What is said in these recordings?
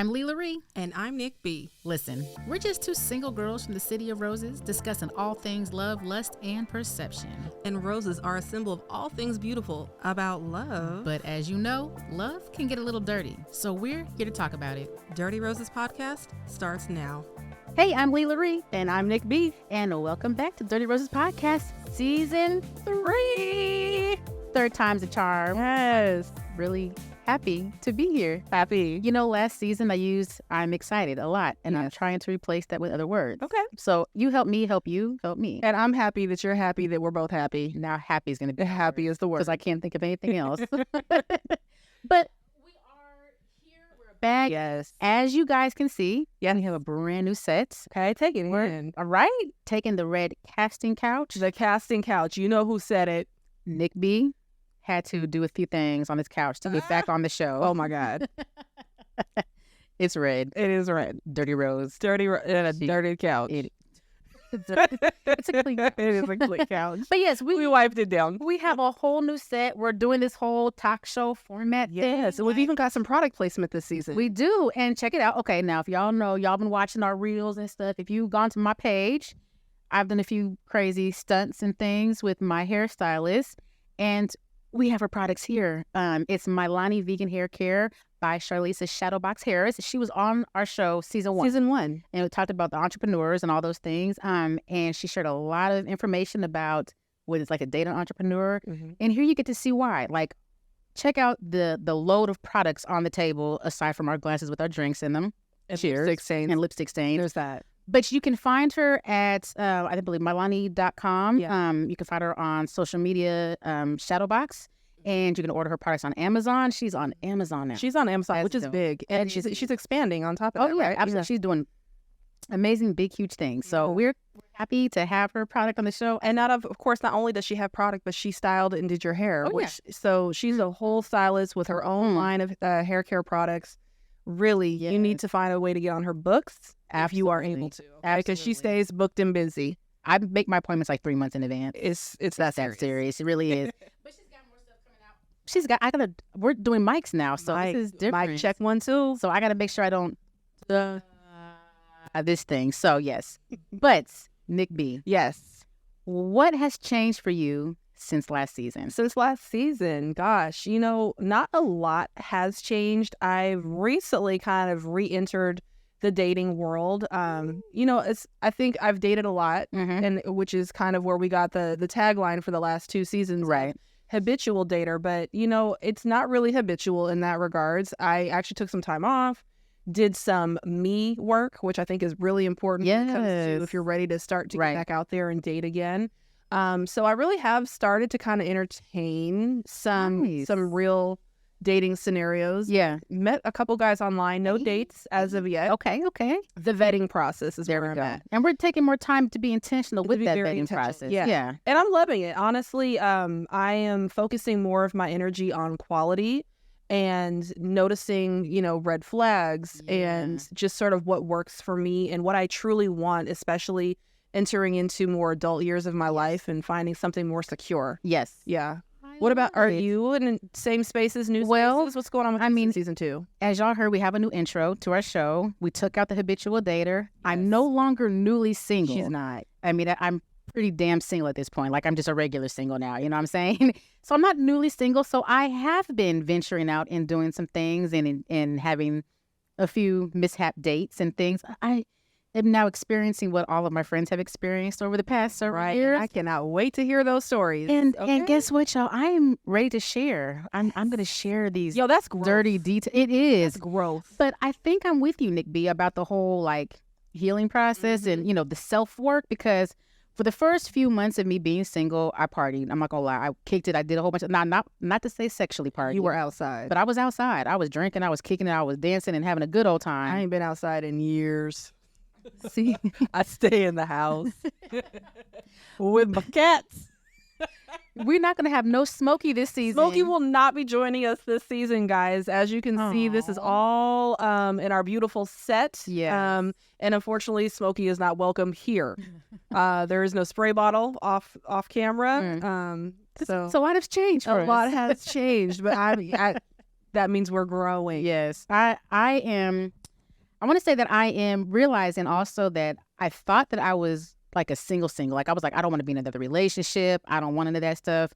I'm LaRie. And I'm Nick B. Listen, we're just two single girls from the City of Roses discussing all things love, lust, and perception. And roses are a symbol of all things beautiful about love. But as you know, love can get a little dirty. So we're here to talk about it. Dirty Roses Podcast starts now. Hey, I'm LaRie. And I'm Nick B. And welcome back to Dirty Roses Podcast, Season 3. Third time's a charm. Yes. Really happy to be here. Happy. You know, last season I used I'm excited a lot, and I'm trying to replace that with other words. Okay. So you help me, help you, help me. And I'm happy that you're happy that we're both happy. Now happy is going to be happy is the word. because I can't think of anything else. But we are here. We're back. Yes. As you guys can see, we have a brand new set. Okay, take it in. All right. Taking the red casting couch. The casting couch. You know who said it. Nick B had to do a few things on his couch to get back on the show. Oh my God. It's red. It is red. Dirty Rose. Dirty couch. It's a clean couch. It is a clean couch. But yes, We wiped it down. we have a whole new set. We're doing this whole talk show format Yes. thing. And we've even got some product placement this season. We do. And check it out. Okay, now if y'all know, y'all been watching our reels and stuff. If you've gone to my page, I've done a few crazy stunts and things with my hairstylist. And we have her products here. It's Mylani Vegan Hair Care by Charlize Shadowbox Harris. She was on our show season 1. Season 1. And we talked about the entrepreneurs and all those things. And she shared a lot of information about what is like a data entrepreneur. Mm-hmm. And here you get to see why. Like, check out the load of products on the table aside from our glasses with our drinks in them. And Cheers. lipstick stains. And lipstick stains. There's that. But you can find her at, I believe, Mylani.com. Yeah. You can find her on social media, Shadowbox. And you can order her products on Amazon. She's on Amazon now. She's on Amazon, That's which is dope. big. And That is she's expanding on top of Oh, that, yeah, right? absolutely. She's doing amazing, big, huge things. So we're happy to have her product on the show. And of course, not only does she have product, but she styled and did your hair. Oh, So she's a whole stylist with her own line of hair care products. Really, you need to find a way to get on her books if you are able to. Okay? Because she stays booked and busy. I make my appointments like 3 months in advance. It's that serious. It really is. But she's got more stuff coming out. We're doing mics now, so this is different. Mic check 1, 2. So I got to make sure I don't this thing. So yes. But Nick B, Yes. what has changed for you since last season? Since last season, gosh, not a lot has changed. I've recently kind of re-entered the dating world. I think I've dated a lot, and which is kind of where we got the tagline for the last 2 seasons, Right. Habitual dater. But it's not really habitual in that regards. I actually took some time off, did some me work, which I think is really important when it comes to if you're ready to start to get back out there and date again. So I really have started to kind of entertain some real dating scenarios. Yeah. Met a couple guys online, no dates as of yet. Okay. The vetting process is There where we I'm go. at. And we're taking more time to be intentional with be that very vetting intentional. process. Yeah. And I'm loving it. Honestly, I am focusing more of my energy on quality and noticing, red flags and just sort of what works for me and what I truly want, especially entering into more adult years of my life and finding something more secure. Yes. Yeah. What about, are you in the same spaces, new spaces? What's going on with season 2? As y'all heard, we have a new intro to our show. We took out the habitual dater. Yes. I'm no longer newly single. She's not. I'm pretty damn single at this point. Like, I'm just a regular single now, you know what I'm saying? So I'm not newly single. So I have been venturing out and doing some things and having a few mishap dates and things. I am now experiencing what all of my friends have experienced over the past several years. I cannot wait to hear those stories. And guess what, y'all? I am ready to share. I'm going to share these that's growth. dirty details. It is. That's growth. But I think I'm with you, Nick B, about the whole healing process and, the self-work, because for the first few months of me being single, I partied. I'm not going to lie. I kicked it. I did a whole bunch of, not to say sexually party. You were outside. But I was outside. I was drinking. I was kicking it. I was dancing and having a good old time. I ain't been outside in years. See, I stay in the house with my cats. We're not going to have no Smokey this season. Smokey will not be joining us this season, guys. As you can see, this is all in our beautiful set. Yeah. And unfortunately, Smokey is not welcome here. There is no spray bottle off camera. So a lot has changed for us. A lot has changed, but that means we're growing. Yes. I am I want to say that I am realizing also that I thought that I was like a single. Like I was like, I don't want to be in another relationship. I don't want any of that stuff.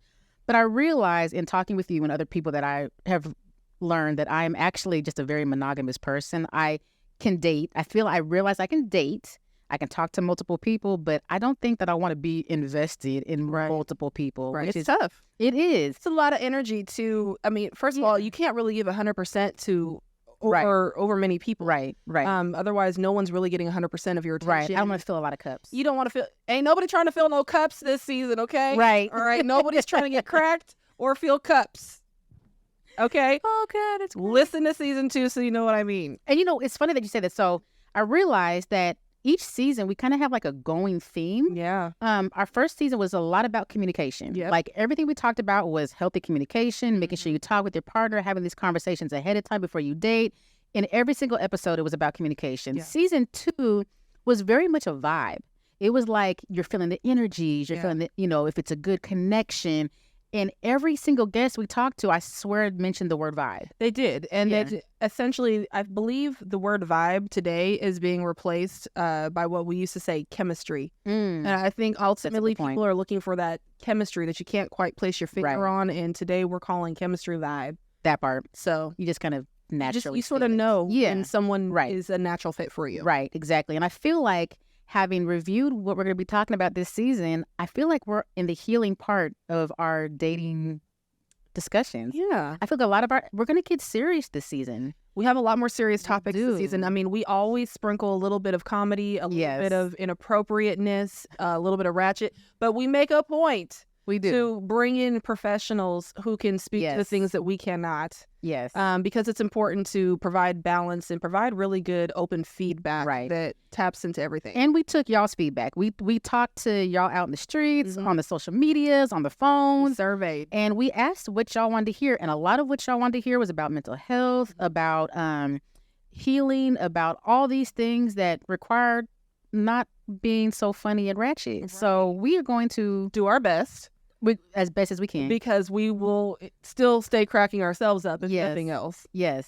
But I realized in talking with you and other people that I have learned that I'm actually just a very monogamous person. I can date. I realize I can date. I can talk to multiple people, but I don't think that I want to be invested in multiple people. Right. Which It's is tough. It is. It's a lot of energy to, I mean, first of all, you can't really give 100% to over many people. Right. Otherwise, no one's really getting 100% of your attention. Right. I don't want to fill a lot of cups. You don't want to fill, ain't nobody trying to fill no cups this season, okay? Right. All right. Nobody's trying to get cracked or fill cups. Okay? Oh, God. It's great. Listen to season 2 so you know what I mean. And it's funny that you say that. So I realized that each season we kind of have like a going theme. Yeah. Our first season was a lot about communication. Yep. Like everything we talked about was healthy communication, making sure you talk with your partner, having these conversations ahead of time before you date. In every single episode, it was about communication. Yeah. Season 2 was very much a vibe. It was like you're feeling the energies, you're feeling the, if it's a good connection. And every single guest we talked to, I swear, mentioned the word vibe. They did. And that essentially, I believe the word vibe today is being replaced by what we used to say chemistry. And I think ultimately people are looking for that chemistry that you can't quite place your finger on. And today we're calling chemistry vibe. That part. So you just kind of naturally you sort of know when someone is a natural fit for you. Right, exactly. And I feel like having reviewed what we're going to be talking about this season, I feel like we're in the healing part of our dating discussions. Yeah. I feel like we're going to get serious this season. We have a lot more serious topics this season. I mean, we always sprinkle a little bit of comedy, a little bit of inappropriateness, a little bit of ratchet, but we make a point. We do. To bring in professionals who can speak to the things that we cannot. Yes. Because it's important to provide balance and provide really good open feedback that taps into everything. And we took y'all's feedback. We talked to y'all out in the streets, on the social medias, on the phones. Surveyed. And we asked what y'all wanted to hear. And a lot of what y'all wanted to hear was about mental health, about healing, about all these things that required not being so funny and ratchet. Right. So we are going to do our best. As best as we can. Because we will still stay cracking ourselves up if nothing else. Yes.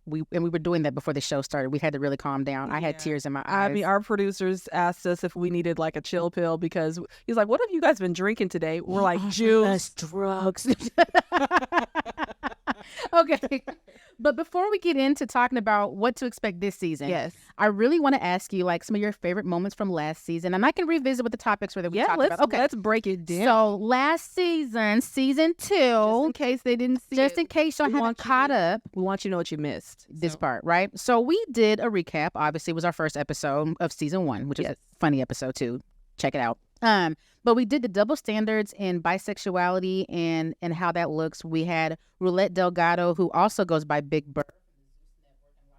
We were doing that before the show started. We had to really calm down. I had tears in my eyes. I mean, our producers asked us if we needed like a chill pill because he's like, what have you guys been drinking today? We're like, juice. Drugs. Okay. But before we get into talking about what to expect this season, I really want to ask you like some of your favorite moments from last season. And I can revisit with the topics where we talked about. Okay, let's break it down. So last season, season 2. Just in case they didn't see Just in case y'all haven't caught up. We want you to know what you missed. This part, right? So we did a recap. Obviously, it was our first episode of season 1, which is a funny episode too. Check it out. But we did the double standards in bisexuality and how that looks. We had Roulette Delgado, who also goes by Big Bird,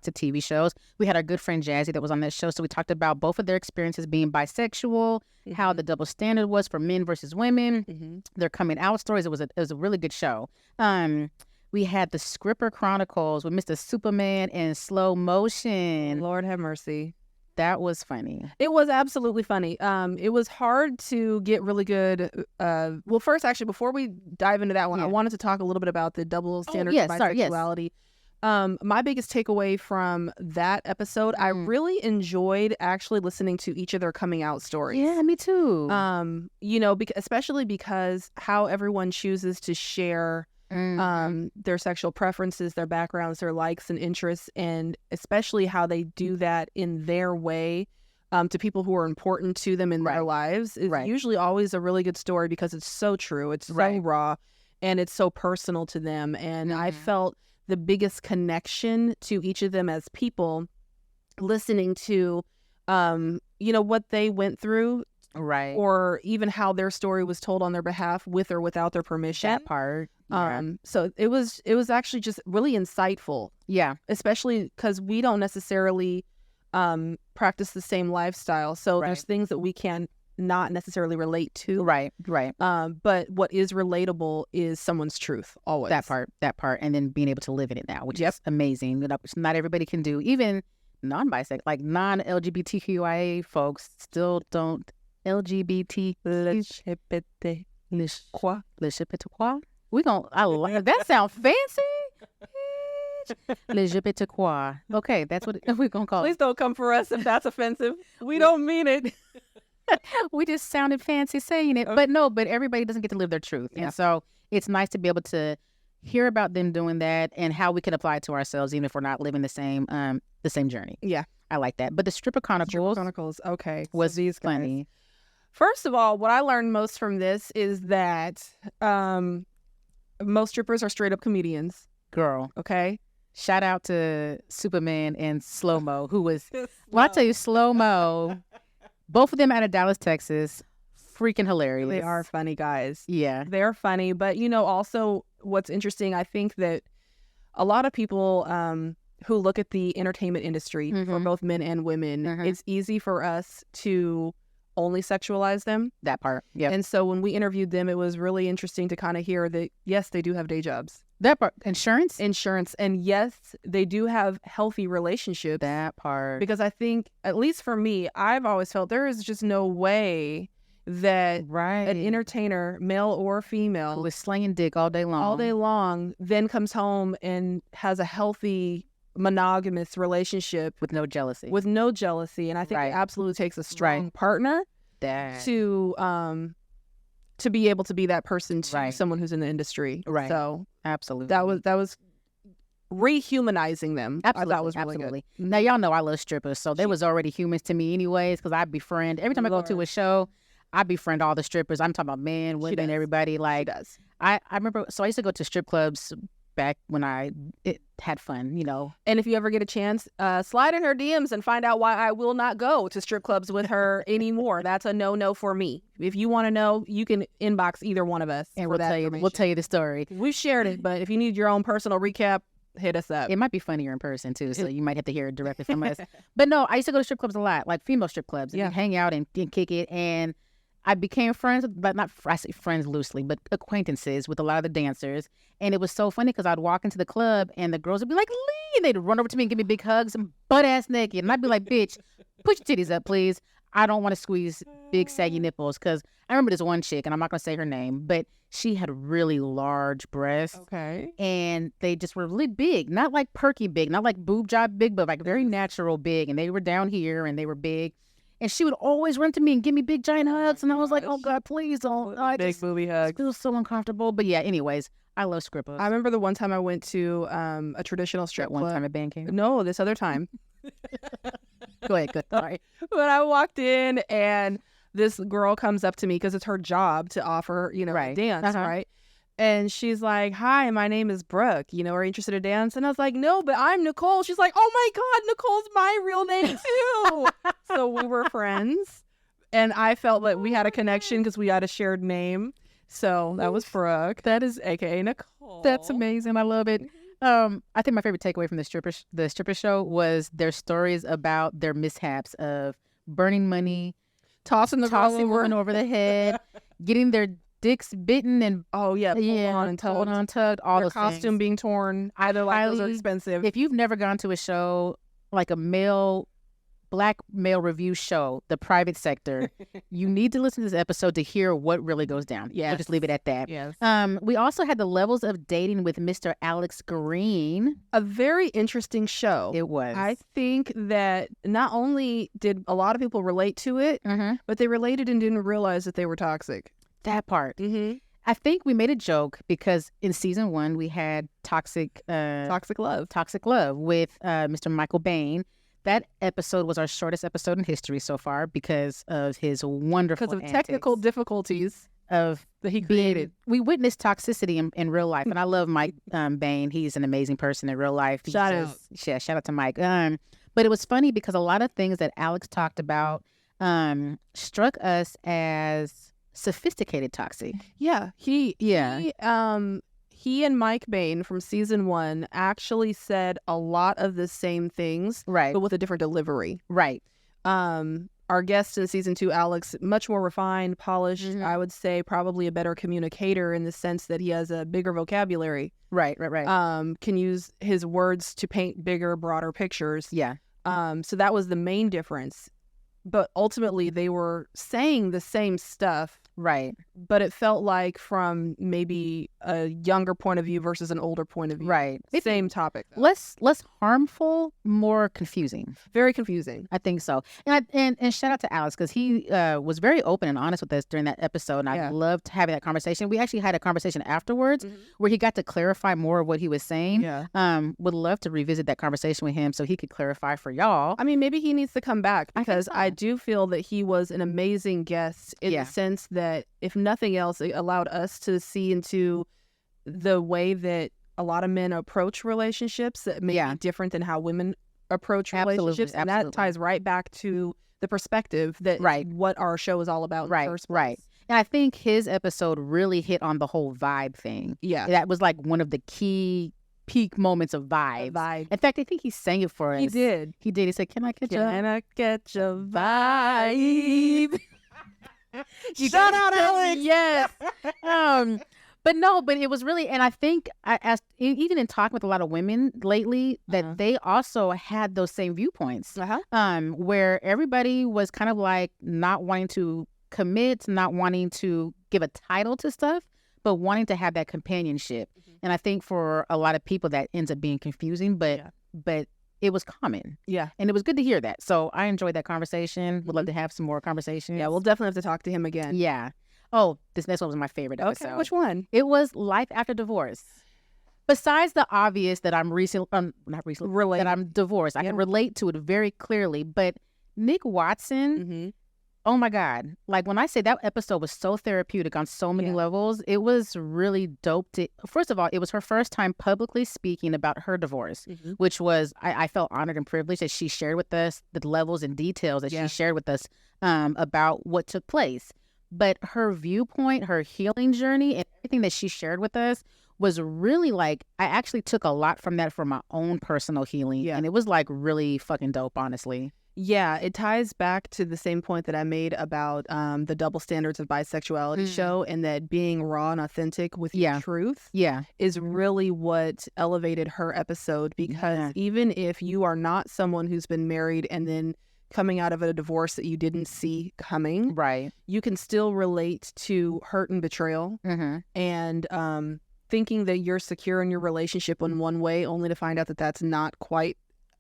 to TV shows. We had our good friend Jazzy that was on that show. So we talked about both of their experiences being bisexual, how the double standard was for men versus women, their coming out stories. It was a really good show. We had the Scripper Chronicles with Mr. Superman in slow motion. Lord have mercy. That was funny. It was absolutely funny. It was hard to get really good. Well, first, actually, before we dive into that one, I wanted to talk a little bit about the double standard of bisexuality. My biggest takeaway from that episode, I really enjoyed actually listening to each of their coming out stories. Yeah, me too. Especially because how everyone chooses to share their sexual preferences, their backgrounds, their likes and interests, and especially how they do that in their way to people who are important to them in their lives is usually always a really good story because it's so true. It's so raw and it's so personal to them. And I felt the biggest connection to each of them as people listening to, what they went through. Right. Or even how their story was told on their behalf with or without their permission. That part. Yeah. So it was actually just really insightful. Yeah. Especially because we don't necessarily practice the same lifestyle. So there's things that we can not necessarily relate to. Right. But what is relatable is someone's truth always. That part. And then being able to live in it now, which is amazing. Which not everybody can do. Even non-bisexual, like non-LGBTQIA folks still don't LGBT. Quoi? I love that. Sound fancy. bitch. Le je peux te croire. Okay, that's what we're going to call Please it. don't come for us if that's offensive. We don't mean it. We just sounded fancy saying it. Okay. But everybody doesn't get to live their truth. Yeah. And so it's nice to be able to hear about them doing that and how we can apply it to ourselves, even if we're not living the same journey. Yeah. I like that. But the Stripper Chronicles okay. was these guys. funny. First of all, what I learned most from this is that most strippers are straight up comedians. Girl. Okay. Shout out to Superman and Slow Mo, who was, well, I'll tell you, Slow Mo, both of them out of Dallas, Texas, freaking hilarious. They are funny guys. Yeah. They're funny. But, also what's interesting, I think that a lot of people who look at the entertainment industry for both men and women, it's easy for us to only sexualize them. That part. Yeah. And so when we interviewed them, it was really interesting to kind of hear that, yes, they do have day jobs. That part. Insurance. And yes, they do have healthy relationships. That part. Because I think, at least for me, I've always felt there is just no way that an entertainer, male or female, who is slinging dick all day long, then comes home and has a healthy monogamous relationship with no jealousy. And I think it absolutely takes a strong partner to be able to be that person to someone who's in the industry. Right. So absolutely, that was rehumanizing them. Absolutely, I thought was really good. Now y'all know I love strippers, so they was already humans to me anyways, because I befriend every time I go to a show. I befriend all the strippers. I'm talking about men, women, everybody. Like, I remember. So I used to go to strip clubs back when it had fun, And if you ever get a chance, slide in her DMs and find out why I will not go to strip clubs with her anymore. That's a no for me. If you want to know, you can inbox either one of us, and we'll tell you the story. We've shared it, but if you need your own personal recap, hit us up. It might be funnier in person too, so you might have to hear it directly from us. But no, I used to go to strip clubs a lot, like female strip clubs, and hang out and kick it. And I became friends, but I say friends loosely, but acquaintances with a lot of the dancers. And it was so funny because I'd walk into the club and the girls would be like, Leigh, and they'd run over to me and give me big hugs and butt ass naked. And I'd be like, bitch, put your titties up, please. I don't want to squeeze big saggy nipples. Because I remember this one chick, and I'm not going to say her name, but she had really large breasts. Okay. And they just were really big, not like perky big, not like boob job big, but like very natural big. And they were down here and they were big. And she would always run to me and give me big giant hugs. And I was like, oh, God, please don't. Big booby hugs. It feels so uncomfortable. But yeah, anyways, I love strippers. I remember the one time I went to a traditional strip club. One time at band camp? No, this other time. Go ahead. Sorry. When I walked in and this girl comes up to me because it's her job to offer, a dance, right? And she's like, hi, my name is Brooke. Are you interested in dance? And I was like, no, but I'm Nicole. She's like, oh my God, Nicole's my real name too. So we were friends. And I felt like we had a connection because we had a shared name. So that was Brooke. That is AKA Nicole. That's amazing. I love it. I think my favorite takeaway from the stripper show was their stories about their mishaps of burning money, tossing women over the head, getting their dicks bitten, and pulled on and tugged, all their the costume being torn. Either those are expensive. If you've never gone to a show like a black male review show, The Private Sector, you need to listen to this episode to hear what really goes down. Yeah, we'll just leave it at that. Yes. We also had the levels of dating with Mr. Alex Green. A very interesting show. It was. I think that not only did a lot of people relate to it, but they related and didn't realize that they were toxic. That part. I think we made a joke because in season 1 we had toxic love with Mr. Michael Bain. That episode was our shortest episode in history so far because of his wonderful technical difficulties that he created. We witnessed toxicity in real life, and I love Mike Bain. He's an amazing person in real life. Shout out to Mike. But it was funny because a lot of things that Alex talked about struck us as sophisticated toxic. He and Mike Bain from season 1 actually said a lot of the same things, right, but with a different delivery. Right. Our guest in season 2, Alex, much more refined, polished. I would say probably a better communicator in the sense that he has a bigger vocabulary. Right. Can use his words to paint bigger, broader pictures. Yeah. So that was the main difference. But ultimately, they were saying the same stuff, Right. But it felt like from maybe a younger point of view versus an older point of view. Right. Same topic, though. Less harmful, more confusing. Very confusing. I think so. And shout out to Alex, because he was very open and honest with us during that episode, and I loved having that conversation. We actually had a conversation afterwards where he got to clarify more of what he was saying. Yeah. Would love to revisit that conversation with him so he could clarify for y'all. I mean, maybe he needs to come back, because I do feel that he was an amazing guest in the sense that, if nothing else, it allowed us to see into the way that a lot of men approach relationships that may be different than how women approach relationships. And that ties right back to the perspective that what our show is all about in the first place. Right. And I think his episode really hit on the whole vibe thing. Yeah. That was like one of the key peak moments of vibes. In fact, I think he sang it for us. He did. He said, "Can I catch your vibe?" Shout out, Alex. Yes. But it was really, and I think even in talking with a lot of women lately, that they also had those same viewpoints. Where everybody was kind of like not wanting to commit, not wanting to give a title to stuff, but wanting to have that companionship. And I think for a lot of people that ends up being confusing, but it was common. Yeah. And it was good to hear that. So I enjoyed that conversation. Would love to have some more conversations. Yeah, we'll definitely have to talk to him again. Yeah. Oh, this next one was my favorite episode. Okay, which one? It was Life After Divorce. Besides the obvious that I'm that I'm divorced, I can relate to it very clearly. But Nick Watson, oh my God. Like, when I say that episode was so therapeutic on so many levels, it was really dope. First of all, it was her first time publicly speaking about her divorce, which was, I felt honored and privileged that she shared with us the levels and details that she shared with us about what took place. But her viewpoint, her healing journey, and everything that she shared with us was really like, I actually took a lot from that for my own personal healing. And it was like really fucking dope, honestly. Yeah, it ties back to the same point that I made about the double standards of bisexuality show, and that being raw and authentic with your truth is really what elevated her episode. Because even if you are not someone who's been married and then coming out of a divorce that you didn't see coming, you can still relate to hurt and betrayal, and thinking that you're secure in your relationship in one way, only to find out that that's not quite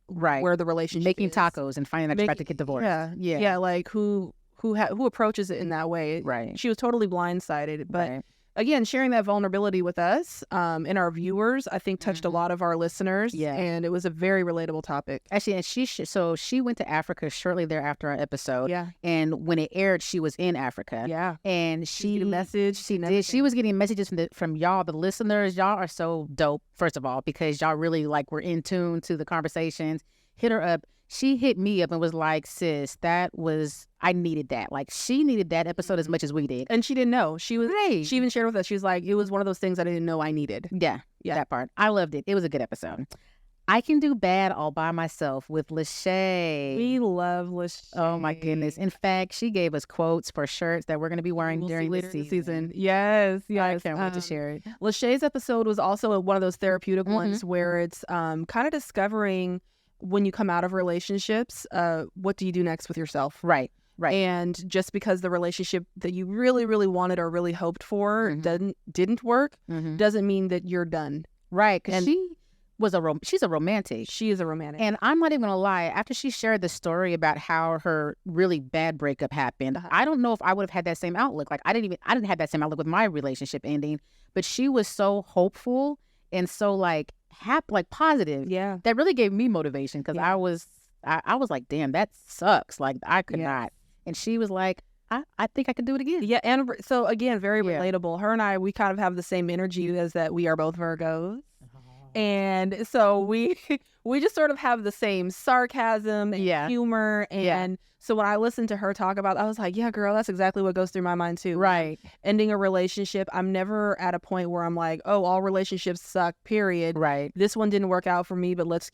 where the relationship making is. tacos and finding out you're about to get divorced. Yeah, like who approaches it in that way. She was totally blindsided. But again, sharing that vulnerability with us and our viewers, I think touched a lot of our listeners. And it was a very relatable topic. Actually, and she went to Africa shortly thereafter our episode. And when it aired, she was in Africa. And she did a message. She did. She was getting messages from y'all, the listeners. Y'all are so dope, first of all, because y'all really were in tune to the conversations. Hit her up. She hit me up and was like, "Sis, I needed that. Like, she needed that episode as much as we did." And she didn't know. She even shared with us. She was like, it was one of those things I didn't know I needed. Yeah, that part. I loved it. It was a good episode. I Can Do Bad All By Myself with LaShae. We love LaShae. Oh my goodness. In fact, she gave us quotes for shirts that we're going to be wearing during this season. Yes. I can't wait to share it. LaShae's episode was also one of those therapeutic ones where it's kind of discovering, when you come out of relationships, what do you do next with yourself? Right. And just because the relationship that you really, really wanted or really hoped for didn't work, doesn't mean that you're done. Right. Because she's a romantic. She is a romantic. And I'm not even gonna lie, after she shared the story about how her really bad breakup happened, I don't know if I would have had that same outlook. Like, I didn't have that same outlook with my relationship ending, but she was so hopeful and so happy, positive. Yeah. That really gave me motivation, because I was like, damn, that sucks. Like, I could not. And she was like, I think I could do it again. Yeah. And so again, very relatable. Her and I, we kind of have the same energy, as that we are both Virgos. And so we just sort of have the same sarcasm and humor. And so when I listened to her talk about it, I was like, yeah, girl, that's exactly what goes through my mind too. Right. Ending a relationship, I'm never at a point where I'm like, oh, all relationships suck, period. Right. This one didn't work out for me, but let's,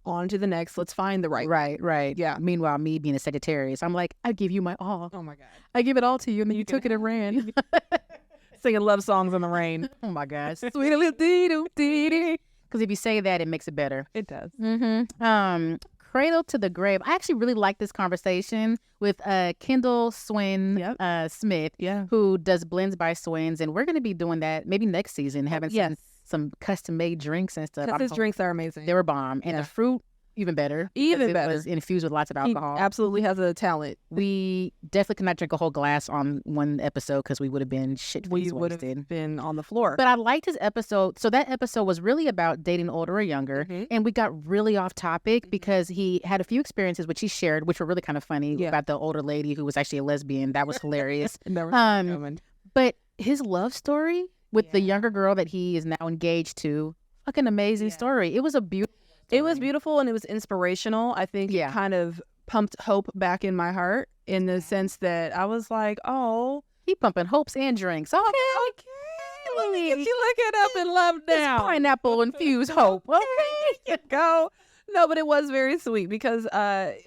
on to the next. Let's find the right. Right. Yeah. Meanwhile, me being a Sagittarius, I'm like, I give you my all. Oh my God. I give it all to you, and then you took it and ran. Singing love songs in the rain. Oh my gosh. Sweet little dee-doo, dee-dee. Because if you say that, it makes it better. It does. cradle to the grave. I actually really like this conversation with Kendall Swin Smith, who does Blends by Swins, and we're going to be doing that maybe next season, having some custom-made drinks and stuff. Because his drinks are amazing. They were bomb. And the fruit, even better. Even better. It was infused with lots of alcohol. He absolutely has a talent. We definitely could not drink a whole glass on one episode because we would have been shit-faced wasted. We would have been on the floor. But I liked his episode. So that episode was really about dating older or younger. And we got really off topic because he had a few experiences which he shared, which were really kind of funny, about the older lady who was actually a lesbian. That was hilarious. But his love story with the younger girl that he is now engaged to, fucking amazing story. It was a beautiful story. It was beautiful and it was inspirational. I think it kind of pumped hope back in my heart in the sense that I was like, oh. He pumping hopes and drinks. Okay. Let me get you looking up and love down. Pineapple infused hope. Okay. Go. No, but it was very sweet because,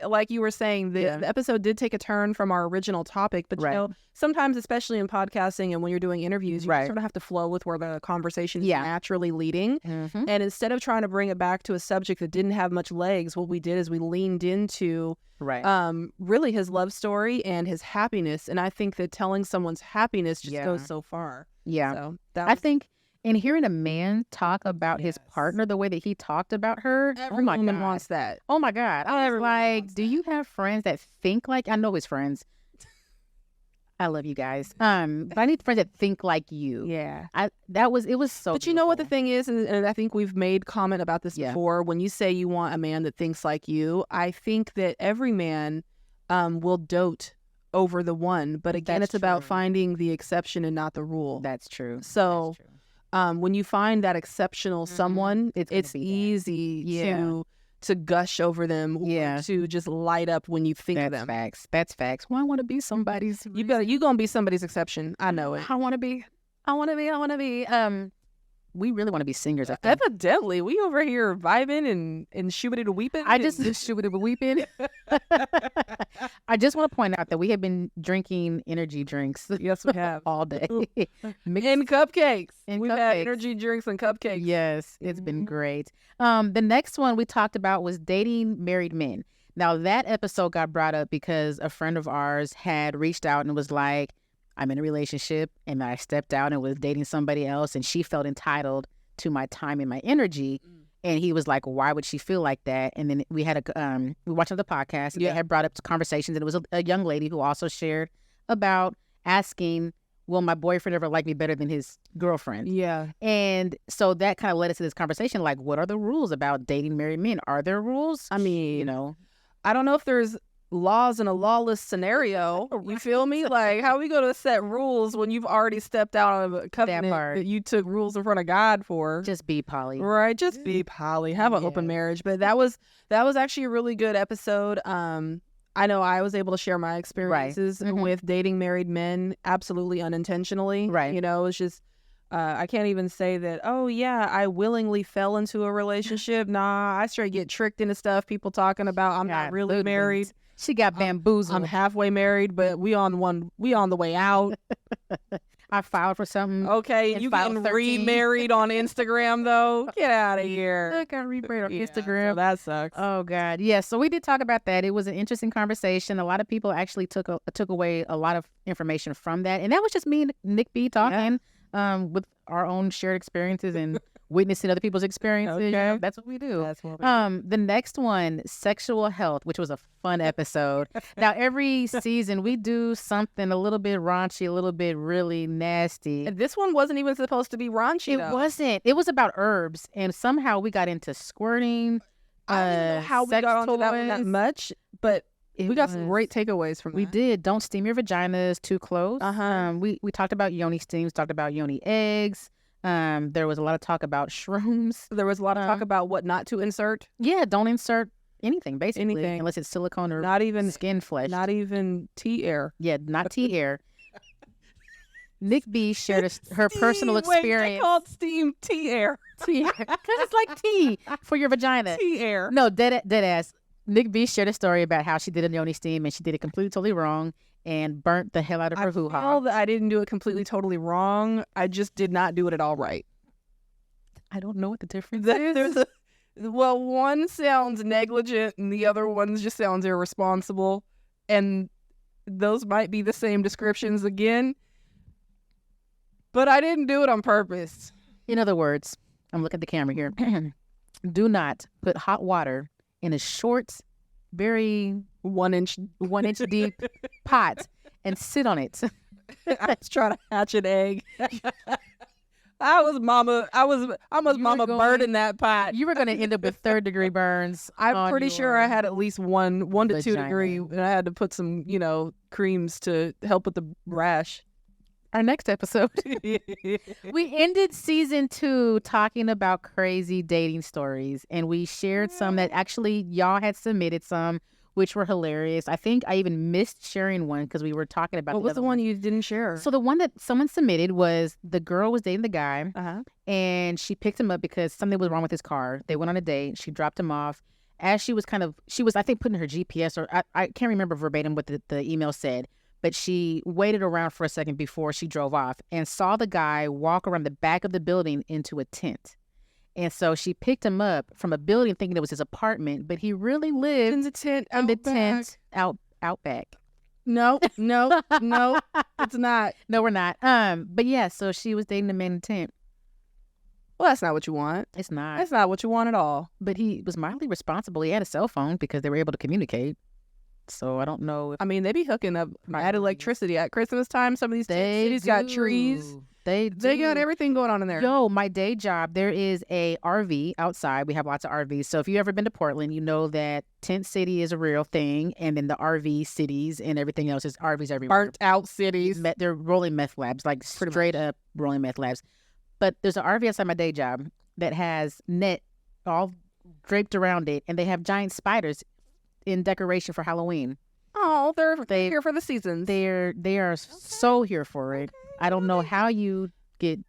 like you were saying, the episode did take a turn from our original topic. But, you know, sometimes, especially in podcasting and when you're doing interviews, you sort of have to flow with where the conversation is naturally leading. And instead of trying to bring it back to a subject that didn't have much legs, what we did is we leaned into really his love story and his happiness. And I think that telling someone's happiness just goes so far. So I think... And hearing a man talk about his partner the way that he talked about her, every woman wants that. Oh my God. I was like, do you have friends that think like, I know his friends. I love you guys. But I need friends that think like you. Yeah. It was so But you know what the thing is, and I think we've made comment about this before, when you say you want a man that thinks like you, I think that every man will dote over the one. But again, it's about finding the exception and not the rule. That's true. So when you find that exceptional someone, it's easy to gush over them or to just light up when you think of them. That's facts. Well, I want to be somebody's. You gonna be somebody's exception. I know it. I want to be. We really want to be singers. I think. Evidently, we over here vibing and shooting it a weeping. I just shooting it a weeping. I just want to point out that we have been drinking energy drinks. Yes, we have all day. And cupcakes. We've had energy drinks and cupcakes. Yes, it's been great. The next one we talked about was dating married men. Now that episode got brought up because a friend of ours had reached out and was like, I'm in a relationship and I stepped out and was dating somebody else and she felt entitled to my time and my energy. And he was like, why would she feel like that? And then we had we watched another podcast and they had brought up conversations, and it was a young lady who also shared about asking, will my boyfriend ever like me better than his girlfriend? Yeah. And so that kind of led us to this conversation, like, what are the rules about dating married men? Are there rules? I mean, you know, I don't know if there's laws in a lawless scenario. You feel me? Like, how are we going to set rules when you've already stepped out of a covenant that you took rules in front of God for? Just be poly. Right. Just be poly. Have an open marriage. But that was actually a really good episode. I know I was able to share my experiences with dating married men absolutely unintentionally. Right. You know, it's just, I can't even say that, oh, yeah, I willingly fell into a relationship. Nah, I straight get tricked into stuff. People talking about I'm not really married. She got bamboozled. I'm halfway married, but we on the way out. I filed for something. Okay, you getting remarried on Instagram though? Get out of here. I got remarried on Instagram. So that sucks. Oh God, yeah. So we did talk about that. It was an interesting conversation. A lot of people actually took away a lot of information from that, and that was just me and Nick B talking with our own shared experiences and witnessing other people's experiences. Okay. You know, that's what we do. That's what we do. The next one, sexual health, which was a fun episode. Now, every season we do something a little bit raunchy, a little bit really nasty. And this one wasn't even supposed to be raunchy. It wasn't. It was about herbs, and somehow we got into squirting. I don't know how we got onto that one that much, but we got some great takeaways from that. We did. Don't steam your vaginas too close. We talked about yoni steams, talked about yoni eggs. There was a lot of talk about shrooms. There was a lot of talk about what not to insert. Yeah, don't insert anything, basically. Unless it's silicone or not even skin flesh. Not even T-air. Yeah, not T-air. Nick B shared her personal experience. Wait, I called steam T-air. T-air. Because it's like tea for your vagina. T-air. No, dead ass. Nick B shared a story about how she did a yoni steam and she did it completely totally wrong and burnt the hell out of her hoo-ha. I feel that I didn't do it completely totally wrong. I just did not do it at all right. I don't know what the difference is. Well, one sounds negligent and the other one just sounds irresponsible. And those might be the same descriptions again. But I didn't do it on purpose. In other words, I'm looking at the camera here. Do not put hot water in a short, very 1 inch deep pot and sit on it. I was trying to hatch an egg. I was mama burning that pot. You were going to end up with 3rd-degree burns. I'm pretty sure I had at least one to 2 degree, and I had to put some, creams to help with the rash. Our next episode. We ended season 2 talking about crazy dating stories, and we shared some that actually y'all had submitted some, which were hilarious. I think I even missed sharing one because we were talking about. What was the one you didn't share? So the one that someone submitted was the girl was dating the guy, and she picked him up because something was wrong with his car. They went on a date. She dropped him off. As she was I think putting her GPS, or I can't remember verbatim what the email said. But she waited around for a second before she drove off and saw the guy walk around the back of the building into a tent. And so she picked him up from a building thinking it was his apartment, but he really lived in the tent out back. No, it's not. No, we're not. But yeah, so she was dating a man in a tent. Well, that's not what you want. It's not. That's not what you want at all. But he was mildly responsible. He had a cell phone because they were able to communicate. So I don't know if... they be hooking up at electricity at Christmas time. Some of these cities got trees. They got everything going on in there. Yo, my day job, there is a RV outside. We have lots of RVs. So if you've ever been to Portland, you know that tent city is a real thing. And then the RV cities and everything else is RVs everywhere. Burnt out cities. They're rolling meth labs, like straight up rolling meth labs. But there's an RV outside my day job that has net all draped around it. And they have giant spiders in decoration for Halloween. Oh, they're here for the season. They are so here for it. I don't know how you get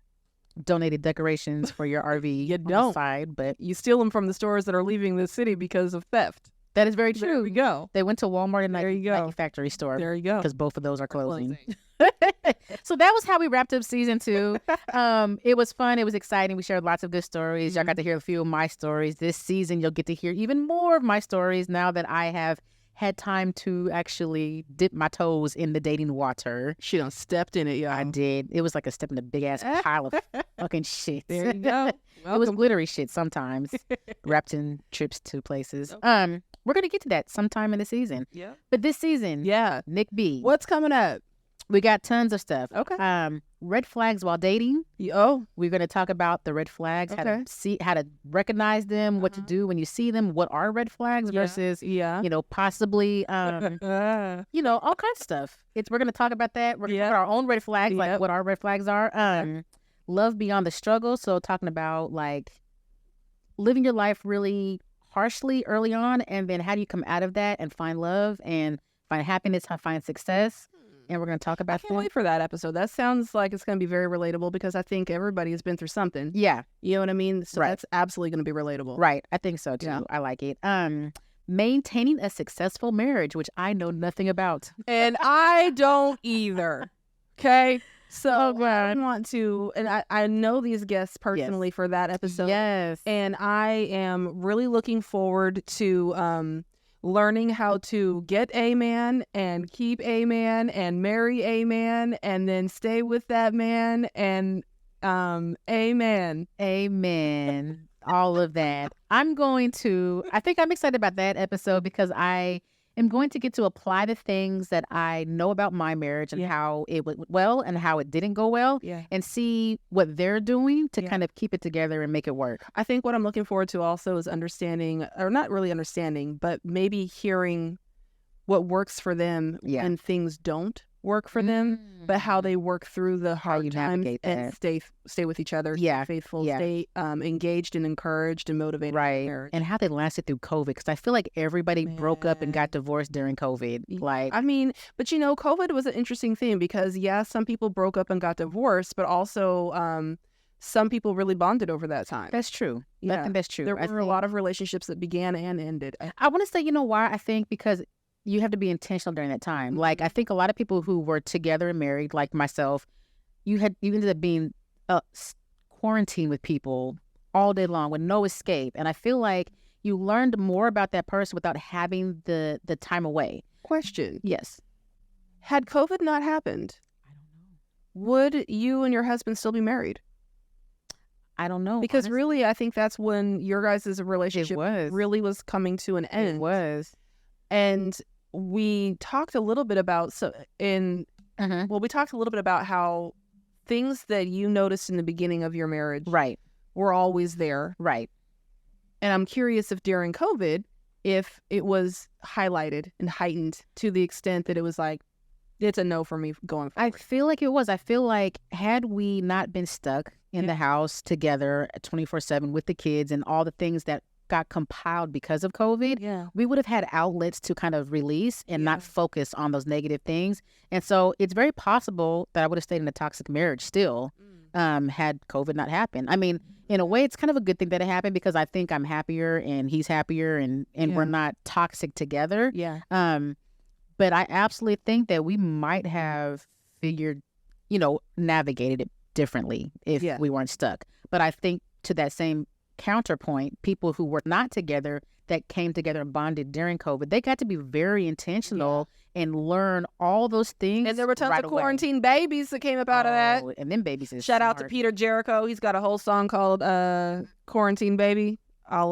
donated decorations for your RV. You don't. Side, but you steal them from the stores that are leaving the city because of theft. That is very true. There we go. They went to Walmart and there you go. Factory store. There you go. Because both of those are closing. So that was how we wrapped up season 2. It was fun. It was exciting. We shared lots of good stories. Y'all got to hear a few of my stories. This season, you'll get to hear even more of my stories now that I have had time to actually dip my toes in the dating water. She done stepped in it, y'all. I did. It was like a step in a big-ass pile of fucking shit. There you go. It was glittery shit sometimes, wrapped in trips to places. Okay. We're going to get to that sometime in the season. Yeah. But this season, Nick B. What's coming up? We got tons of stuff. Okay. Red flags while dating. Oh. We're going to talk about the red flags, how to recognize them, what to do when you see them, what are red flags versus, possibly, all kinds of stuff. We're going to talk about that. We're going to put our own red flags, like what our red flags are. Love beyond the struggle. So talking about like living your life really harshly early on, and then how do you come out of that and find love and find happiness, find success. And we're going to talk about that. I can't wait for that episode. That sounds like it's going to be very relatable because I think everybody has been through something. Yeah. You know what I mean? So that's absolutely going to be relatable. Right. I think so too. Yeah. I like it. Maintaining a successful marriage, which I know nothing about. And I don't either. Okay? So I want to, and I know these guests personally for that episode. Yes. And I am really looking forward to learning how to get a man and keep a man and marry a man and then stay with that man and amen. Amen. All of that. I think I'm excited about that episode because I am going to get to apply the things that I know about my marriage and how it went well and how it didn't go well and see what they're doing to kind of keep it together and make it work. I think what I'm looking forward to also is understanding, or not really understanding, but maybe hearing what works for them and things don't work for them, but how they work through the hard times and stay with each other, stay faithful, stay engaged and encouraged and motivated. Right. And how they lasted through COVID, because I feel like everybody broke up and got divorced during COVID. Like, I mean, but COVID was an interesting thing because some people broke up and got divorced, but also some people really bonded over that time. That's true. I think that's true. There were a lot of relationships that began and ended. I want to say, why? I think because you have to be intentional during that time. Like, I think a lot of people who were together and married, like myself, you ended up being quarantined with people all day long with no escape. And I feel like you learned more about that person without having the time away. Question. Yes. Had COVID not happened, I don't know. would you and your husband still be married? I don't know. Because honestly. really, I think that's when your guys' relationship really was coming to an end. It was. And we talked a little bit about we talked a little bit about how things that you noticed in the beginning of your marriage Right. were always there. Right. And I'm curious if during COVID, if it was highlighted and heightened to the extent that it was like, it's a no for me going forward. I feel like it was. I feel like had we not been stuck in the house together 24/7 with the kids and all the things that got compiled because of COVID, we would have had outlets to kind of release and not focus on those negative things. And so it's very possible that I would have stayed in a toxic marriage still had COVID not happened. I mean, in a way, it's kind of a good thing that it happened because I think I'm happier and he's happier and we're not toxic together. Yeah. But I absolutely think that we might have figured, navigated it differently if we weren't stuck. But I think to that same counterpoint, people who were not together that came together and bonded during COVID, they got to be very intentional and learn all those things. And there were tons of quarantine babies that came up out of that. And them babies is Shout out to smart. Peter Jericho. He's got a whole song called Quarantine Baby. I'll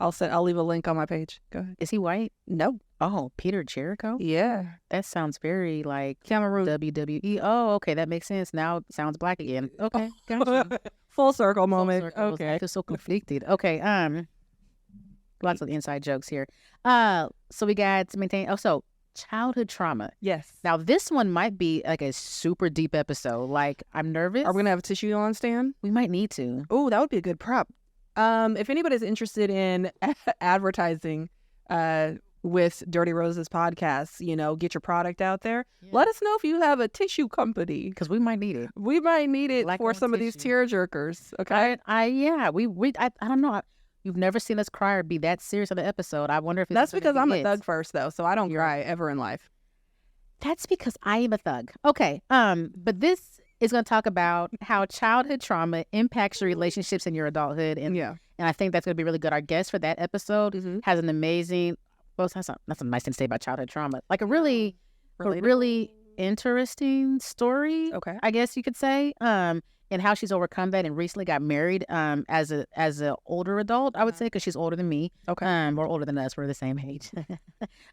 leave a link on my page. Go ahead. Is he white? No. Oh, Peter Jericho? Yeah. That sounds very like Cameroon. WWE. Oh, okay, that makes sense. Now it sounds black again. Okay, gotcha. Full circle moment. Full circle. Okay. I feel so conflicted. Okay, lots of inside jokes here. So we got to maintain. Oh, so childhood trauma. Yes. Now this one might be like a super deep episode. Like I'm nervous. Are we gonna have a tissue on stand? We might need to. Oh, that would be a good prop. If anybody's interested in advertising with Dirty Roses podcast, get your product out there. Yeah. Let us know if you have a tissue company. Because we might need it. We might need it for some of these tear jerkers. Okay. I don't know. You've never seen us cry or be that serious on the episode. I wonder if that's because I'm a thug first, though, so I don't cry ever in life. That's because I am a thug. Okay. But this is going to talk about how childhood trauma impacts your relationships in your adulthood, and I think that's going to be really good. Our guest for that episode has an amazing. Well, that's a nice thing to say about childhood trauma. Like a really interesting story. Okay. I guess you could say. And how she's overcome that and recently got married as a older adult, I would say, because she's older than me. Okay. Or older than us. We're the same age.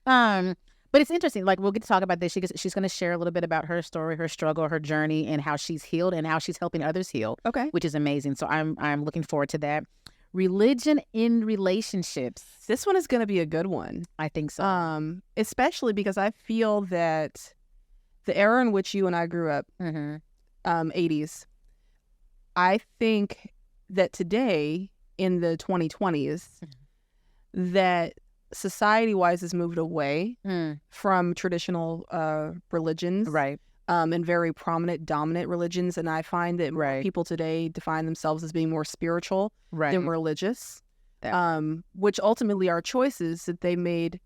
But it's interesting. Like, we'll get to talk about this. She's going to share a little bit about her story, her struggle, her journey, and how she's healed and how she's helping others heal. Okay. Which is amazing. So I'm looking forward to that. Religion in relationships. This one is going to be a good one. I think so. Especially because I feel that the era in which you and I grew up, 80s, I think that today in the 2020s, that society-wise has moved away from traditional religions. Right. And very prominent, dominant religions. And I find that people today define themselves as being more spiritual than religious, which ultimately are choices that they made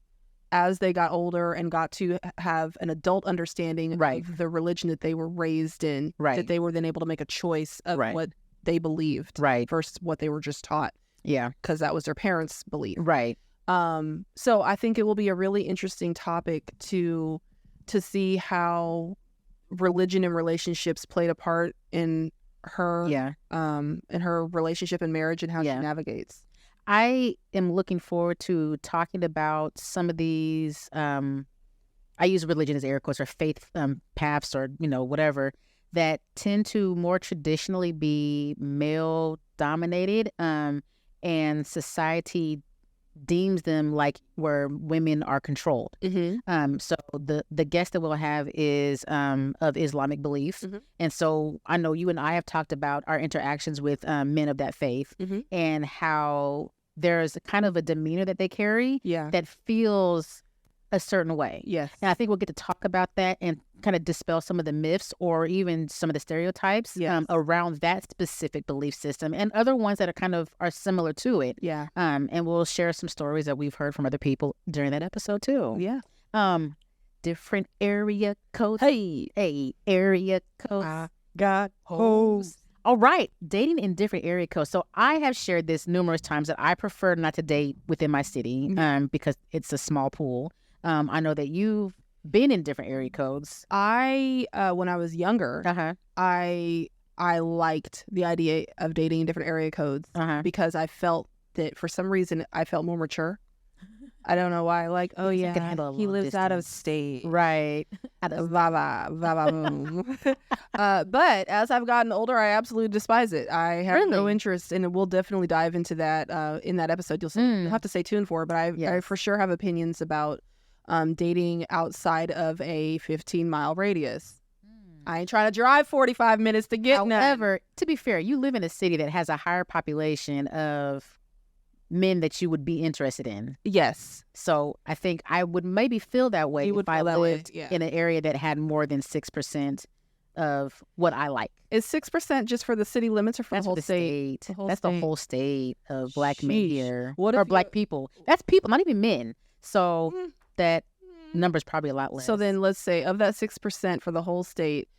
as they got older and got to have an adult understanding of the religion that they were raised in, that they were then able to make a choice of what they believed versus what they were just taught. Yeah. Because that was their parents' belief. Right. So I think it will be a really interesting topic to see how religion and relationships played a part in her in her relationship and marriage and how she navigates. I am looking forward to talking about some of these I use religion as air quotes, or faith paths, or whatever, that tend to more traditionally be male dominated, and society deems them like where women are controlled. So the guest that we'll have is of Islamic belief, and so I know you and I have talked about our interactions with men of that faith, and how there's kind of a demeanor that they carry that feels a certain way. Yes. And I think we'll get to talk about that and kind of dispel some of the myths or even some of the stereotypes around that specific belief system and other ones that are similar to it. Yeah. And we'll share some stories that we've heard from other people during that episode too. Yeah. Different area codes. Hey, area codes. I got hoes. All right, dating in different area codes. So I have shared this numerous times that I prefer not to date within my city because it's a small pool. I know that you've been in different area codes. When I was younger, I liked the idea of dating in different area codes because I felt that for some reason I felt more mature. I don't know why. Like, oh yeah, he lives out of state, right? But as I've gotten older, I absolutely despise it. I have no interest, and we'll definitely dive into that in that episode. You'll have to stay tuned for it. But I for sure have opinions about dating outside of a 15-mile radius. I ain't trying to drive 45 minutes to get. However, to be fair, you live in a city that has a higher population of men that you would be interested in. Yes. So I think I would maybe feel that way if I lived in an area that had more than 6% of what I like. Is 6% just for the city limits or for the whole state? That's the whole state of black men here. What or black people. That's people, not even men. So that number's probably a lot less. So then let's say of that 6% for the whole state,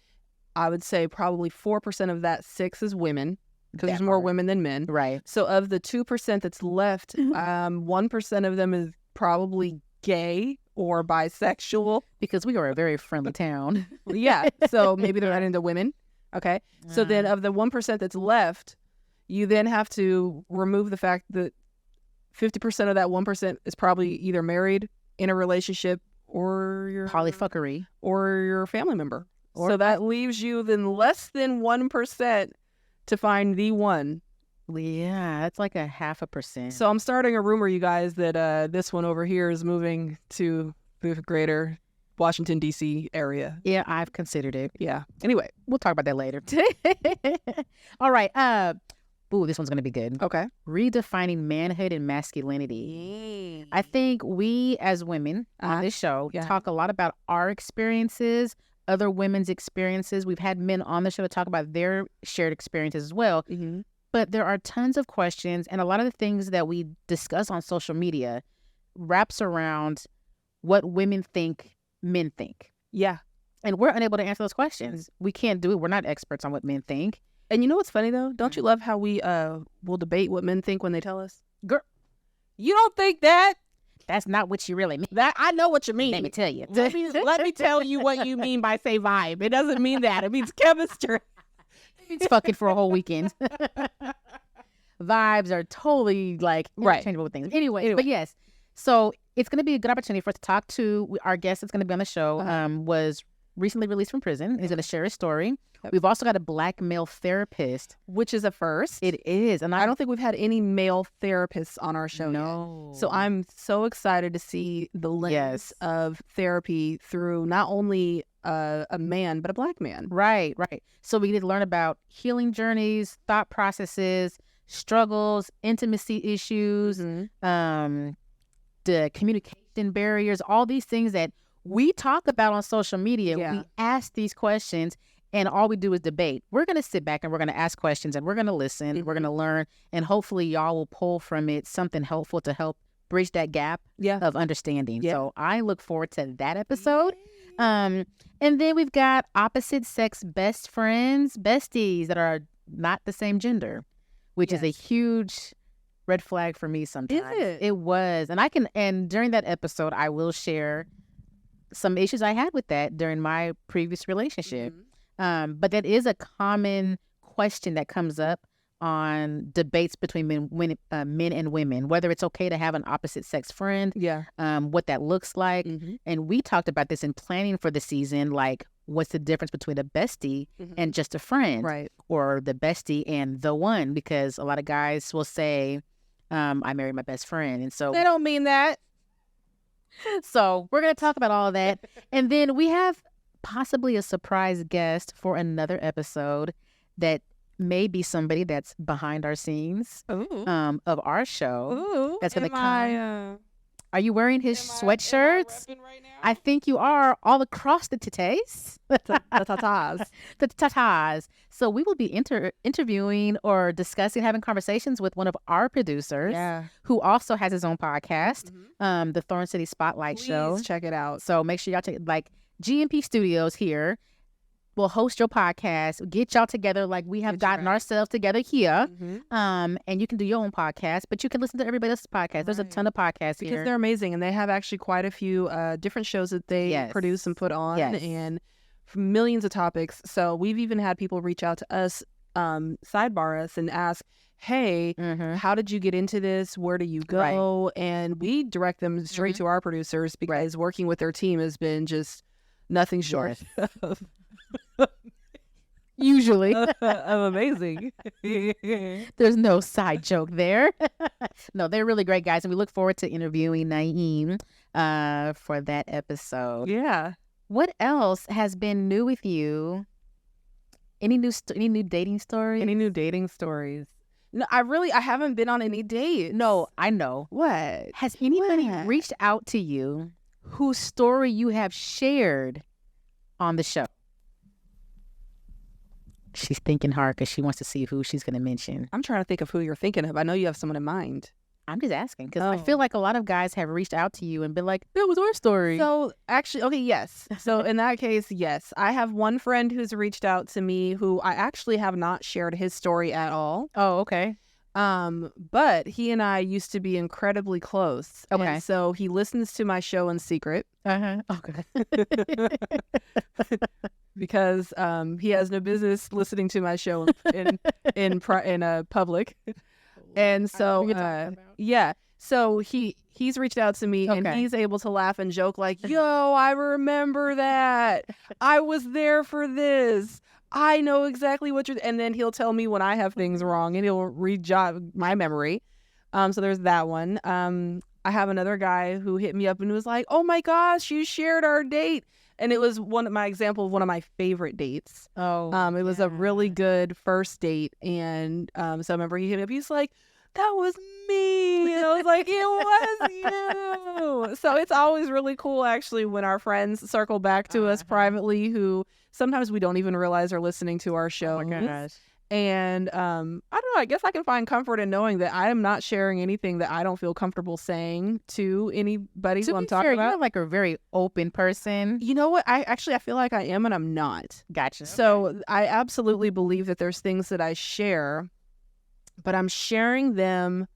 I would say probably 4% of that 6 is women. Because there's more women than men. Right. So of the 2% that's left, 1% of them is probably gay or bisexual. Because we are a very friendly town. Yeah. So maybe they're not into women. Okay. So then of the 1% that's left, you then have to remove the fact that 50% of that 1% is probably either married, in a relationship, or your polyfuckery, or your family member. So that leaves you then less than 1% to find the one. Yeah, that's like a 0.5%. So I'm starting a rumor, you guys, that this one over here is moving to the greater Washington, D.C. area. Yeah, I've considered it. Yeah. Anyway, we'll talk about that later. All right. This one's going to be good. Okay. Redefining manhood and masculinity. I think we as women on this show talk a lot about our experiences, other women's experiences. We've had men on the show to talk about their shared experiences as well. But there are tons of questions, and a lot of the things that we discuss on social media wraps around what women think men think. Yeah. And we're unable to answer those questions. We can't do it. We're not experts on what men think. And you know what's funny, though? Don't you love how we will debate what men think when they tell us? Girl, you don't think that? That's not what you really mean. That I know what you mean. Let me tell you. Let me tell you what you mean by say vibe. It doesn't mean that. It means chemistry. It means fucking for a whole weekend. Vibes are totally like interchangeable with things. Anyway, but yes. So it's going to be a good opportunity for us to talk to our guest that's going to be on the show. Was recently released from prison. He's going to share his story. We've also got a black male therapist, which is a first. It is. And I don't think we've had any male therapists on our show yet. So I'm so excited to see the lens of therapy through not only a man, but a black man. Right. So we get to learn about healing journeys, thought processes, struggles, intimacy issues, the communication barriers, all these things that we talk about on social media. We ask these questions, and all we do is debate. We're going to sit back and we're going to ask questions, and we're going to listen. We're going to learn, and hopefully y'all will pull from it something helpful to help bridge that gap of understanding. So I look forward to that episode. And then we've got opposite sex best friends, besties that are not the same gender, which is a huge red flag for me sometimes. Is it? It was. And during that episode, I will share some issues I had with that during my previous relationship. But that is a common question that comes up on debates between men and women, whether it's okay to have an opposite sex friend, what that looks like. And we talked about this in planning for the season, like what's the difference between a bestie and just a friend, right? Or the bestie and the one, because a lot of guys will say, I married my best friend. And so they don't mean that. So we're going to talk about all of that. And then we have possibly a surprise guest for another episode that may be somebody that's behind our scenes of our show. That's going to come. Are you wearing his sweatshirts? Right now? I think you are, all across the titties. The tatas. The tatas. So we will be interviewing or discussing, having conversations with one of our producers who also has his own podcast, the Thorn City Spotlight Show. Check it out. So make sure y'all check it. Like GMP Studios here will host your podcast, get y'all together like we have gotten ourselves together here. And you can do your own podcast, but you can listen to everybody else's podcast. There's a ton of podcasts because here. they're amazing, and they have actually quite a few different shows that they produce and put on, and millions of topics. So we've even had people reach out to us, sidebar us, and ask, hey, how did you get into this? Where do you go? And we direct them straight to our producers, because working with their team has been just nothing short of usually of amazing. There's no side joke there. No, they're really great guys, and we look forward to interviewing Naeem for that episode. Yeah. What else has been new with you? Any new dating stories? Any new dating stories? No, I haven't been on any dates. No, I know. What? Has anybody reached out to you whose story you have shared on the show? She's thinking hard because she wants to see who she's going to mention. I'm trying to think of who you're thinking of. I know you have someone in mind. I'm just asking because I feel like a lot of guys have reached out to you and been like, that was our story. So actually, okay, yes. So in that case, yes. I have one friend who's reached out to me who I actually have not shared his story at all. Oh, okay. But he and I used to be incredibly close. Okay. And so he listens to my show in secret. Okay. Because he has no business listening to my show in public. And so, yeah. So he's reached out to me, and he's able to laugh and joke like, yo, I remember that. I was there for this. I know exactly what you're... And then he'll tell me when I have things wrong, and he'll re-jog my memory. So there's that one. I have another guy who hit me up and was like, oh my gosh, you shared our date. And it was one of my favorite dates. It was a really good first date. And so I remember he hit me up. He's like, that was me. And I was like, it was you. So it's always really cool, actually, when our friends circle back to us privately, who sometimes we don't even realize are listening to our show. Oh my gosh. And I don't know, I guess I can find comfort in knowing that I am not sharing anything that I don't feel comfortable saying to anybody who I'm talking about. You're like a very open person. You know what? I feel like I am, and I'm not. Gotcha. So I absolutely believe that there's things that I share, but I'm sharing them,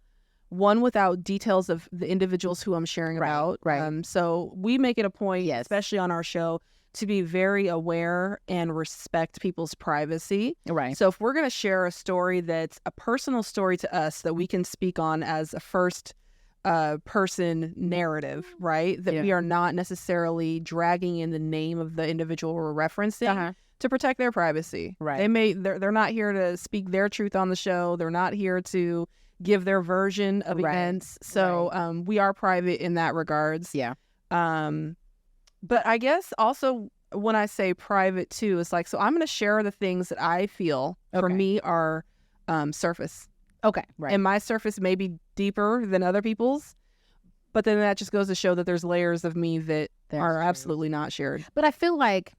one, without details of the individuals who I'm sharing about. Right. So we make it a point, especially on our show, to be very aware and respect people's privacy. Right. So if we're going to share a story that's a personal story to us that we can speak on as a first person narrative, right? That we are not necessarily dragging in the name of the individual we're referencing to protect their privacy. Right. They're not here to speak their truth on the show. They're not here to give their version of events. So we are private in that regards. Yeah. But I guess also when I say private too, it's like, so I'm going to share the things that I feel for me are surface. Okay. Right. And my surface may be deeper than other people's, but then that just goes to show that there's layers of me that are absolutely not shared. But I feel like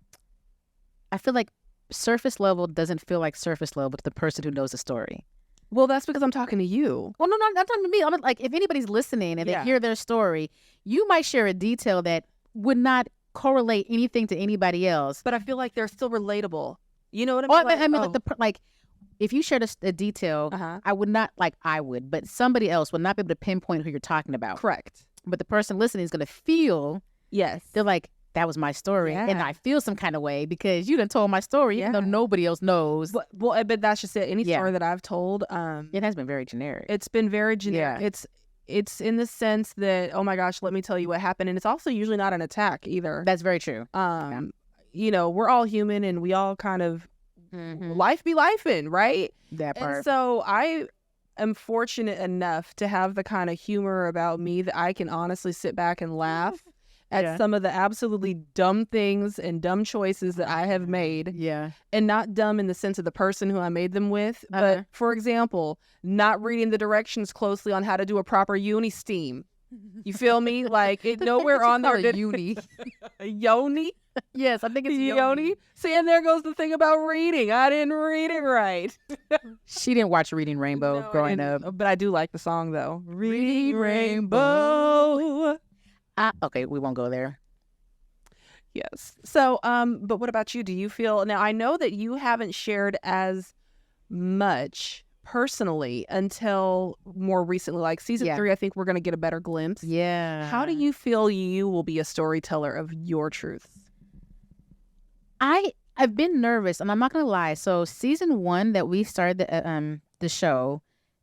surface level doesn't feel like surface level to the person who knows the story. Well, that's because I'm talking to you. Well, no, not talking to me. I'm like, if anybody's listening and they hear their story, you might share a detail that would not correlate anything to anybody else. But I feel like they're still relatable. You know what I mean? Like if you shared a detail, I would not, but somebody else would not be able to pinpoint who you're talking about. Correct. But the person listening is going to feel, they're like, that was my story. Yeah. And I feel some kind of way because you done told my story, even though nobody else knows. But that's just it. Any story that I've told, it has been very generic. It's been very generic. Yeah. It's in the sense that, oh my gosh, let me tell you what happened. And it's also usually not an attack either. That's very true. You know, we're all human and we all kind of life be lifing, right? That part. And so I am fortunate enough to have the kind of humor about me that I can honestly sit back and laugh at some of the absolutely dumb things and dumb choices that I have made. Yeah. And not dumb in the sense of the person who I made them with. But for example, not reading the directions closely on how to do a proper uni steam. You feel me? Like it nowhere on there. Uni. Yoni? Yes, I think it's Yoni. See, and there goes the thing about reading. I didn't read it right. She didn't watch Reading Rainbow growing up. But I do like the song though. Reading Rainbow. Okay, we won't go there. Yes. So, but what about you? Do you feel, now I know that you haven't shared as much personally until more recently, like season 3, I think we're going to get a better glimpse. Yeah. How do you feel you will be a storyteller of your truths? I've been nervous, and I'm not gonna lie. So season 1 that we started the show,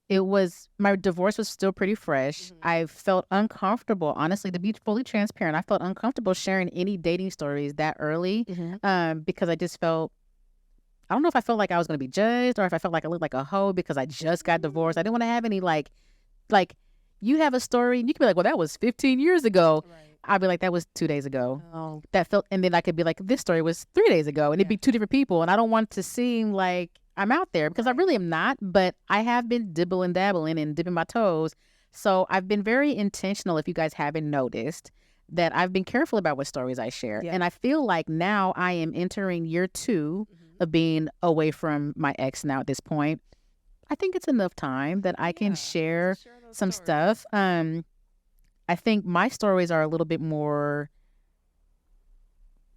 it was, my divorce was still pretty fresh. I felt uncomfortable, honestly, to be fully transparent. I felt uncomfortable sharing any dating stories that early, because I just felt, I don't know if I felt like I was gonna be judged or if I felt like I looked like a hoe because I just got divorced. I didn't want to have any like you have a story and you can be like, well, that was 15 years ago. Right. I'd be like, that was 2 days ago. Oh. That felt, and then I could be like, this story was 3 days ago, and it'd be 2 different people, and I don't want to seem like I'm out there because I really am not, but I have been dibbling dabbling and dipping my toes. So I've been very intentional, if you guys haven't noticed, that I've been careful about what stories I share. And I feel like now I am entering year 2 of being away from my ex now at this point. I think it's enough time that I can share some stuff. I think my stories are a little bit more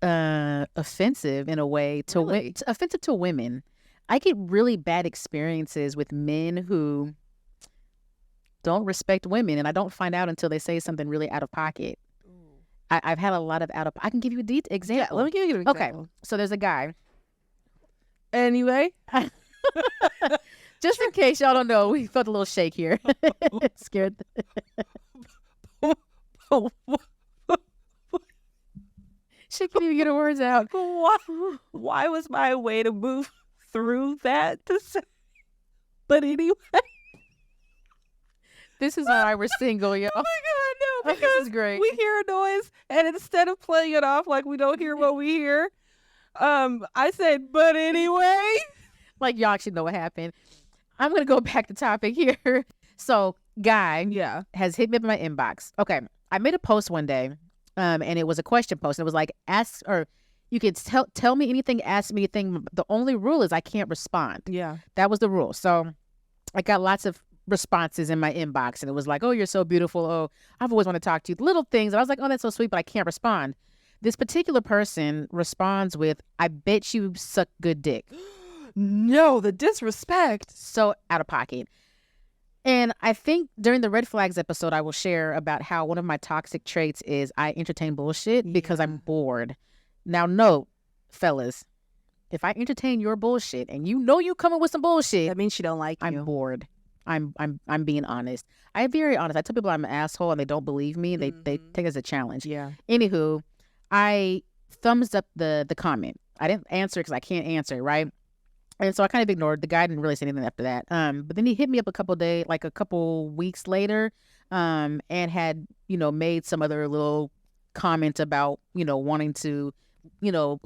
offensive in a way to offensive to women. I get really bad experiences with men who don't respect women, and I don't find out until they say something really out of pocket. I've had a lot of I can give you a example. Yeah, let me give you an example. Okay, so there's a guy. Anyway. Just in case y'all don't know, we felt a little shake here. Scared. She couldn't even get her words out. Why was my way to move through that to say? But anyway. This is why we're single, y'all. Oh my God, no, because this is great. We hear a noise, and instead of playing it off like we don't hear what we hear, I said, but anyway. Like, y'all actually know what happened. I'm going to go back to topic here. So, guy has hit me up in my inbox. Okay, I made a post one day, and it was a question post. And it was like, ask, or you could tell me anything, ask me anything. The only rule is I can't respond. Yeah. That was the rule. So, I got lots of responses in my inbox, and it was like, oh, you're so beautiful. Oh, I've always wanted to talk to you. Little things. And I was like, oh, that's so sweet, but I can't respond. This particular person responds with, I bet you suck good dick. No, the disrespect. So out of pocket. And I think during the red flags episode, I will share about how one of my toxic traits is I entertain bullshit because I'm bored. Now, note, fellas, if I entertain your bullshit and you know you coming with some bullshit, that means she don't like you. I'm bored. I'm being honest. I'm very honest. I tell people I'm an asshole and they don't believe me. They take it as a challenge. Yeah. Anywho, I thumbs up the comment. I didn't answer because I can't answer, right? And so I kind of ignored the guy. Didn't really say anything after that. But then he hit me up a couple weeks later, and had, made some other little comment about, wanting to,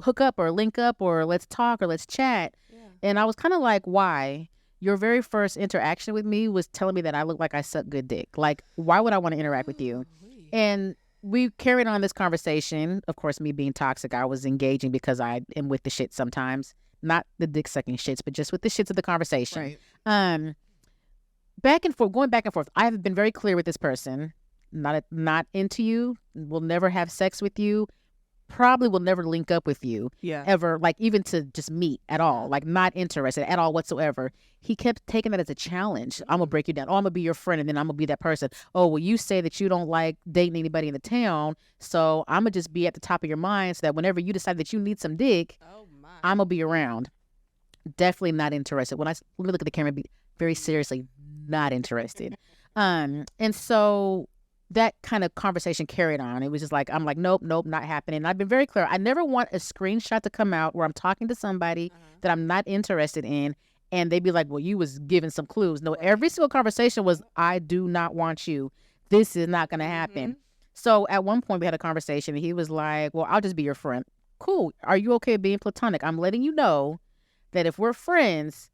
hook up or link up or let's talk or let's chat. Yeah. And I was kind of like, why? Your very first interaction with me was telling me that I look like I suck good dick. Like, why would I want to interact with you? And we carried on this conversation. Of course, me being toxic, I was engaging because I am with the shit sometimes. Not the dick sucking shits, but just with the shits of the conversation. Right. Back and forth, going back and forth. I have been very clear with this person. Not into you. Will never have sex with you. Probably will never link up with you. Yeah. Ever, like even to just meet at all. Like not interested at all whatsoever. He kept taking that as a challenge. I'm gonna break you down. Oh, I'm gonna be your friend, and then I'm gonna be that person. Oh, well, you say that you don't like dating anybody in the town, so I'm gonna just be at the top of your mind so that whenever you decide that you need some dick, I'm gonna be around. Definitely not interested. Let me look at the camera and be very seriously not interested. And so that kind of conversation carried on. It was just like, I'm like, nope, not happening. And I've been very clear. I never want a screenshot to come out where I'm talking to somebody that I'm not interested in, and they'd be like, well, you was giving some clues. No, every single conversation was, I do not want you. This is not going to happen. So at one point we had a conversation, and he was like, well, I'll just be your friend. Cool. Are you okay being platonic? I'm letting you know that if we're friends,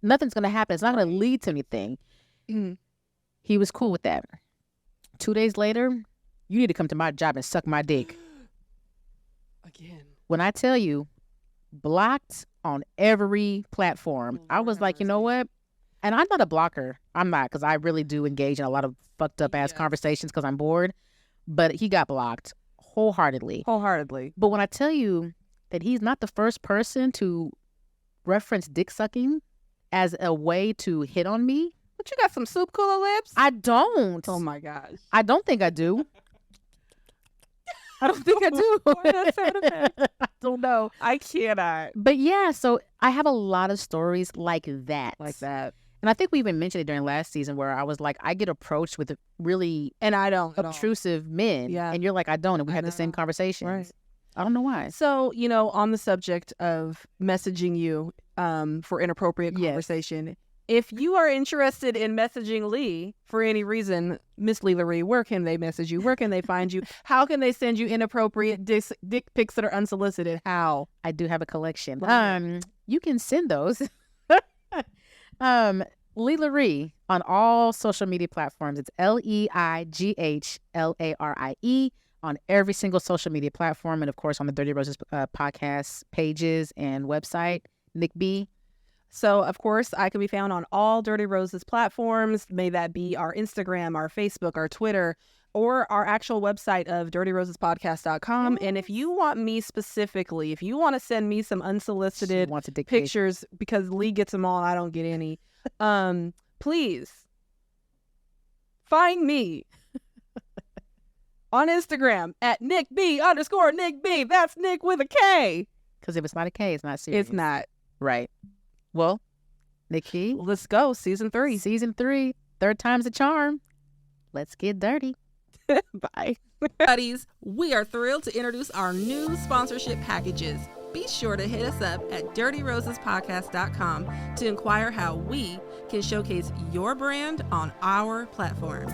nothing's going to happen. It's not going to lead to anything. He was cool with that. 2 days later, you need to come to my job and suck my dick. Again. When I tell you, blocked on every platform. I was like, you know what? And I'm not a blocker. I'm not, because I really do engage in a lot of fucked up ass conversations because I'm bored. But he got blocked wholeheartedly. But when I tell you that he's not the first person to reference dick sucking as a way to hit on me. But you got some soup cooler lips? I don't. Oh my gosh. I don't think I do. I don't think I do. I don't know. I cannot. But yeah, so I have a lot of stories like that. And I think we even mentioned it during last season where I was like, I get approached with really and I don't obtrusive men. Yeah. And you're like, I don't. And we had the same conversations. Right. I don't know why. So, on the subject of messaging you for inappropriate conversation, if you are interested in messaging Leigh for any reason, Miss LaRie, where can they message you? Where can they find you? How can they send you inappropriate dick pics that are unsolicited? How? I do have a collection. You can send those. Leigh LaRie on all social media platforms. It's LeighlaRie on every single social media platform, and of course on the Dirty Roses podcast pages and website. Nick B. So, of course, I can be found on all Dirty Roses platforms. May that be our Instagram, our Facebook, our Twitter, or our actual website of dirtyrosespodcast.com. Yes. And if you want me specifically, if you want to send me some unsolicited pictures, because Leigh gets them all and I don't get any, please find me on Instagram at NickB_NickB. That's Nick with a K. Because if it's not a K, it's not serious. It's not. Right. Well, Nikki, let's go. Season 3. Season 3. Third time's a charm. Let's get dirty. Bye. Buddies, we are thrilled to introduce our new sponsorship packages. Be sure to hit us up at dirtyrosespodcast.com to inquire how we can showcase your brand on our platforms.